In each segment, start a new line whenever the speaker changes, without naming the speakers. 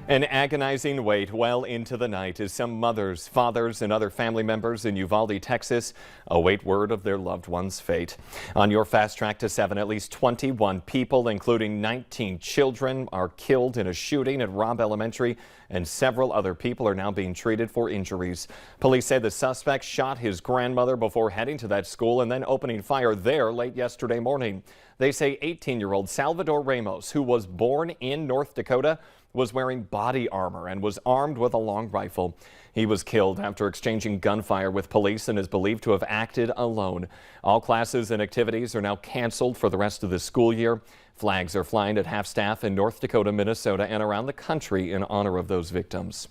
An agonizing wait well into the night as some mothers, fathers, and other family members in Uvalde, Texas await word of their loved one's fate. On your Fast Track to 7, at least 21 people, including 19 children, are killed in a shooting at Robb Elementary, and several other people are now being treated for injuries. Police say the suspect shot his grandmother before heading to that school and then opening fire there late yesterday morning. They say 18-year-old Salvador Ramos, who was born in North Dakota, was wearing body armor and was armed with a long rifle. He was killed after exchanging gunfire with police and is believed to have acted alone. All classes and activities are now canceled for the rest of the school year. Flags are flying at half-staff in North Dakota, Minnesota, and around the country in honor of those victims.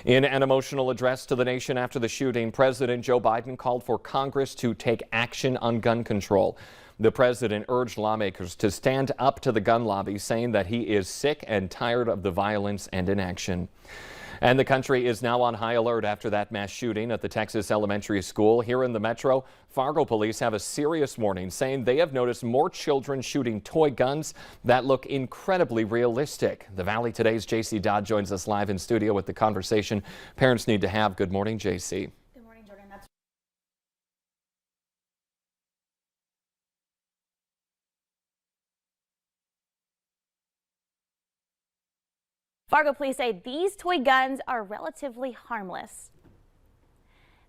In an emotional address to the nation after the shooting, President Joe Biden called for Congress to take action on gun control. The president urged lawmakers to stand up to the gun lobby, saying that he is sick and tired of the violence and inaction. And the country is now on high alert after that mass shooting at the Texas elementary school. Here in the metro, Fargo police have a serious warning, saying they have noticed more children shooting toy guns that look incredibly realistic. The Valley Today's JC Dodd joins us live in studio with the conversation parents need to have. Good morning, JC.
Good morning, Jordan. Fargo police say these toy guns are relatively harmless,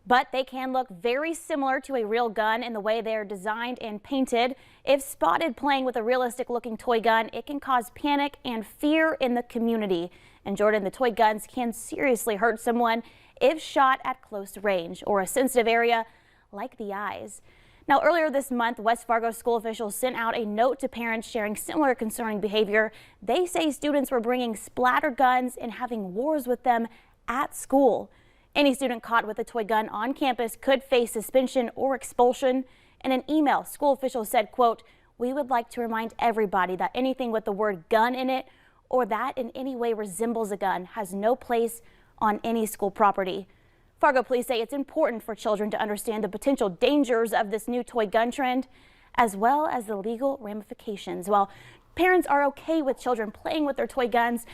but they can look very similar to a real gun in the way they're designed and painted. If spotted playing with a realistic looking toy gun, it can cause panic and fear in the community. And Jordan, the toy guns can seriously hurt someone if shot at close range or a sensitive area like the eyes. Now, earlier this month, West Fargo school officials sent out a note to parents sharing similar concerning behavior. They say students were bringing splatter guns and having wars with them at school. Any student caught with a toy gun on campus could face suspension or expulsion. In an email, school officials said, quote, "We would like to remind everybody that anything with the word gun in it or that in any way resembles a gun has no place on any school property." Fargo police say it's important for children to understand the potential dangers of this new toy gun trend, as well as the legal ramifications. While parents are okay with children playing with their toy guns,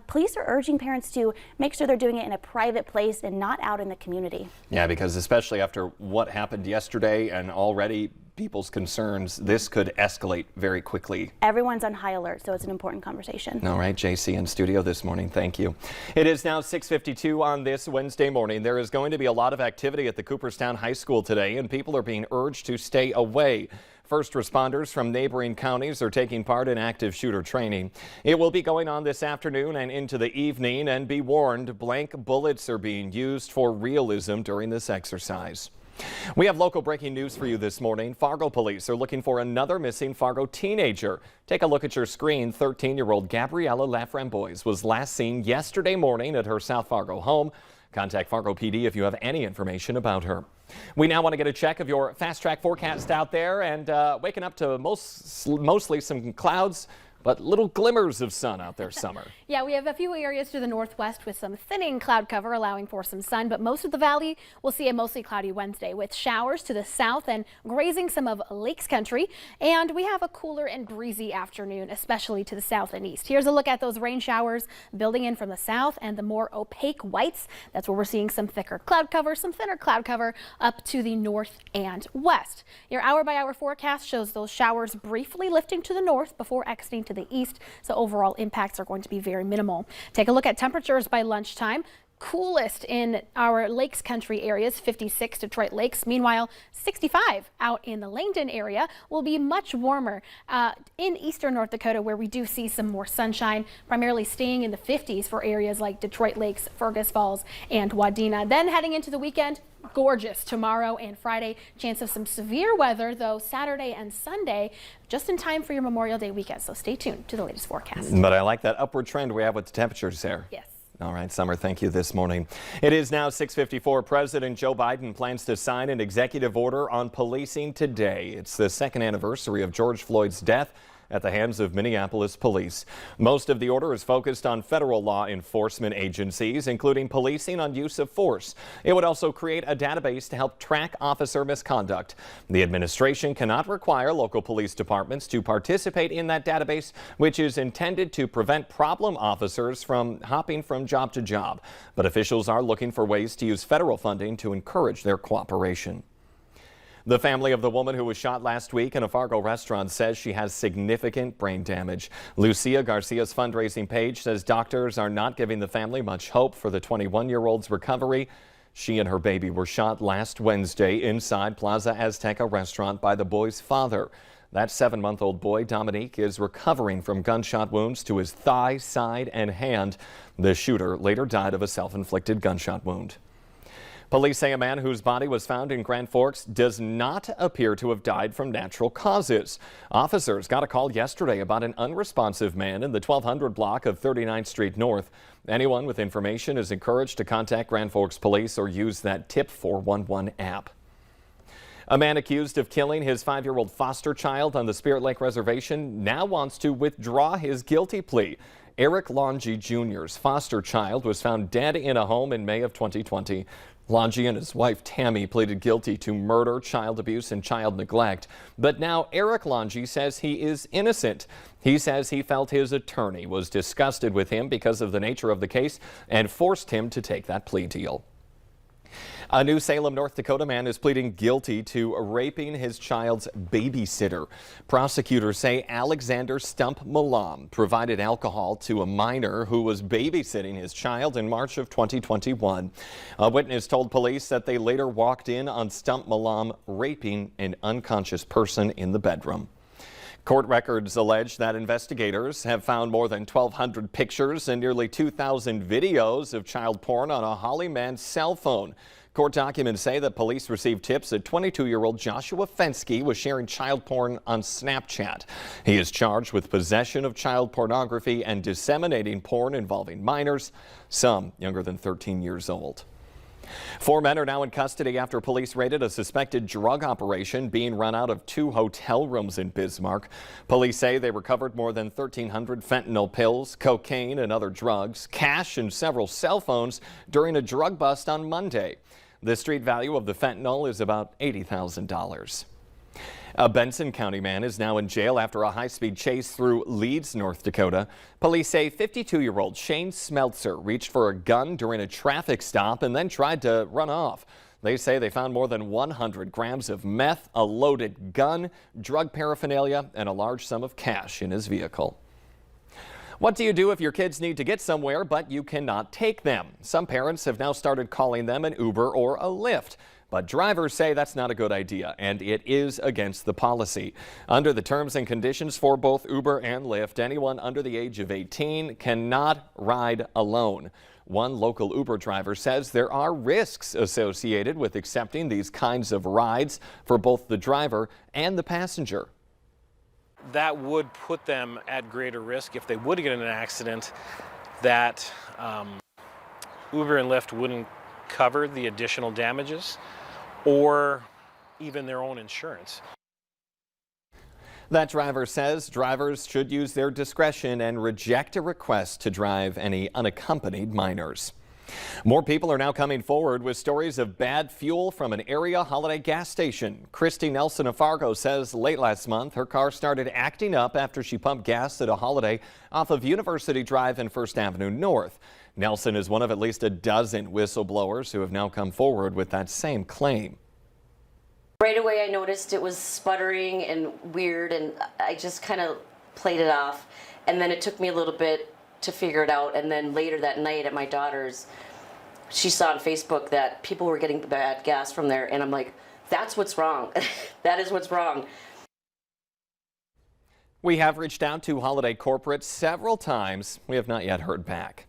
police are urging parents to make sure they're doing it in a private place and not out in the community.
Yeah, because especially after what happened yesterday and already people's concerns, this could escalate very quickly.
Everyone's on high alert, so it's an important conversation.
All right, JC in studio this morning. Thank you. It is now 6:52 on this Wednesday morning. There is going to be a lot of activity at the Cooperstown High School today, and people are being urged to stay away. First responders from neighboring counties are taking part in active shooter training. It will be going on this afternoon and into the evening, and be warned, blank bullets are being used for realism during this exercise. We have local breaking news for you this morning. Fargo police are looking for another missing Fargo teenager. Take a look at your screen. 13-year-old Gabriella Laframboise was last seen yesterday morning at her South Fargo home. Contact Fargo PD if you have any information about her. We now want to get a check of your Fast Track forecast out there, and waking up to mostly some clouds, but little glimmers of sun out there, Summer.
Yeah, we have a few areas to the northwest with some thinning cloud cover allowing for some sun, but most of the valley will see a mostly cloudy Wednesday with showers to the south and grazing some of Lakes Country. And we have a cooler and breezy afternoon, especially to the south and east. Here's a look at those rain showers building in from the south and the more opaque whites. That's where we're seeing some thicker cloud cover, some thinner cloud cover up to the north and west. Your hour-by-hour forecast shows those showers briefly lifting to the north before exiting to the east, so overall impacts are going to be very minimal. Take a look at temperatures by lunchtime. Coolest in our Lakes Country areas, 56 Detroit Lakes. Meanwhile, 65 out in the Langdon area. Will be much warmer in eastern North Dakota, where we do see some more sunshine, primarily staying in the 50s for areas like Detroit Lakes, Fergus Falls, and Wadena. Then heading into the weekend, gorgeous tomorrow and Friday. Chance of some severe weather, though, Saturday and Sunday, just in time for your Memorial Day weekend. So stay tuned to the latest forecast.
But I like that upward trend we have with the temperatures there.
Yes.
All right, Summer, thank you this morning. It is now 6:54. President Joe Biden plans to sign an executive order on policing today. It's the second anniversary of George Floyd's death, at the hands of Minneapolis police. Most of the order is focused on federal law enforcement agencies, including policing on use of force. It would also create a database to help track officer misconduct. The administration cannot require local police departments to participate in that database, which is intended to prevent problem officers from hopping from job to job. But officials are looking for ways to use federal funding to encourage their cooperation. The family of the woman who was shot last week in a Fargo restaurant says she has significant brain damage. Lucia Garcia's fundraising page says doctors are not giving the family much hope for the 21-year-old's recovery. She and her baby were shot last Wednesday inside Plaza Azteca restaurant by the boy's father. That 7-month-old boy, Dominique, is recovering from gunshot wounds to his thigh, side, and hand. The shooter later died of a self-inflicted gunshot wound. Police say a man whose body was found in Grand Forks does not appear to have died from natural causes. Officers got a call yesterday about an unresponsive man in the 1200 block of 39th Street North. Anyone with information is encouraged to contact Grand Forks Police or use that Tip 411 app. A man accused of killing his 5-year-old foster child on the Spirit Lake Reservation now wants to withdraw his guilty plea. Eric Longy Jr.'s foster child was found dead in a home in May of 2020. Longy and his wife Tammy pleaded guilty to murder, child abuse, and child neglect. But now Eric Longy says he is innocent. He says he felt his attorney was disgusted with him because of the nature of the case and forced him to take that plea deal. A New Salem, North Dakota man is pleading guilty to raping his child's babysitter. Prosecutors say Alexander Stump Malam provided alcohol to a minor who was babysitting his child in March of 2021. A witness told police that they later walked in on Stump Malam raping an unconscious person in the bedroom. Court records allege that investigators have found more than 1,200 pictures and nearly 2,000 videos of child porn on a Holly man's cell phone. Court documents say that police received tips that 22-year-old Joshua Fensky was sharing child porn on Snapchat. He is charged with possession of child pornography and disseminating porn involving minors, some younger than 13 years old. 4 men are now in custody after police raided a suspected drug operation being run out of 2 hotel rooms in Bismarck. Police say they recovered more than 1,300 fentanyl pills, cocaine, and other drugs, cash, and several cell phones during a drug bust on Monday. The street value of the fentanyl is about $80,000. A Benson County man is now in jail after a high-speed chase through Leeds, North Dakota. Police say 52-year-old Shane Smeltzer reached for a gun during a traffic stop and then tried to run off. They say they found more than 100 grams of meth, a loaded gun, drug paraphernalia, and a large sum of cash in his vehicle. What do you do if your kids need to get somewhere but you cannot take them? Some parents have now started calling them an Uber or a Lyft. But drivers say that's not a good idea, and it is against the policy. Under the terms and conditions for both Uber and Lyft, anyone under the age of 18 cannot ride alone. One local Uber driver says there are risks associated with accepting these kinds of rides for both the driver and the passenger.
That would put them at greater risk if they would get in an accident, that Uber and Lyft wouldn't cover the additional damages or even their own insurance.
That driver says drivers should use their discretion and reject a request to drive any unaccompanied minors. More people are now coming forward with stories of bad fuel from an area Holiday gas station. Christy Nelson of Fargo says late last month her car started acting up after she pumped gas at a Holiday off of University Drive and First Avenue North. Nelson is one of at least a dozen whistleblowers who have now come forward with that same claim.
Right away I noticed it was sputtering and weird, and I just kind of played it off. And then it took me a little bit to figure it out, and then later that night at my daughter's, she saw on Facebook that people were getting bad gas from there, and I'm like, that's what's wrong. That is what's wrong.
We have reached out to Holiday Corporate several times. We have not yet heard back.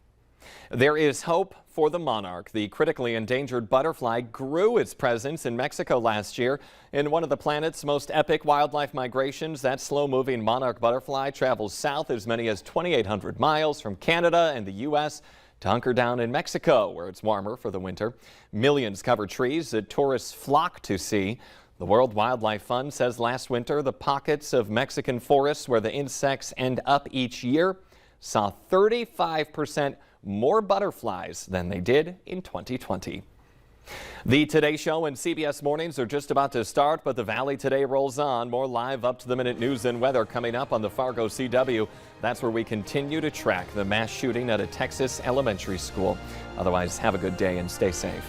There is hope for the monarch. The critically endangered butterfly grew its presence in Mexico last year. In one of the planet's most epic wildlife migrations, that slow-moving monarch butterfly travels south as many as 2,800 miles from Canada and the U.S. to hunker down in Mexico, where it's warmer for the winter. Millions cover trees that tourists flock to see. The World Wildlife Fund says last winter the pockets of Mexican forests where the insects end up each year saw 35% more butterflies than they did in 2020. The Today Show and CBS Mornings are just about to start, but the Valley Today rolls on. More live up-to-the-minute news and weather coming up on the Fargo CW. That's where we continue to track the mass shooting at a Texas elementary school. Otherwise, have a good day and stay safe.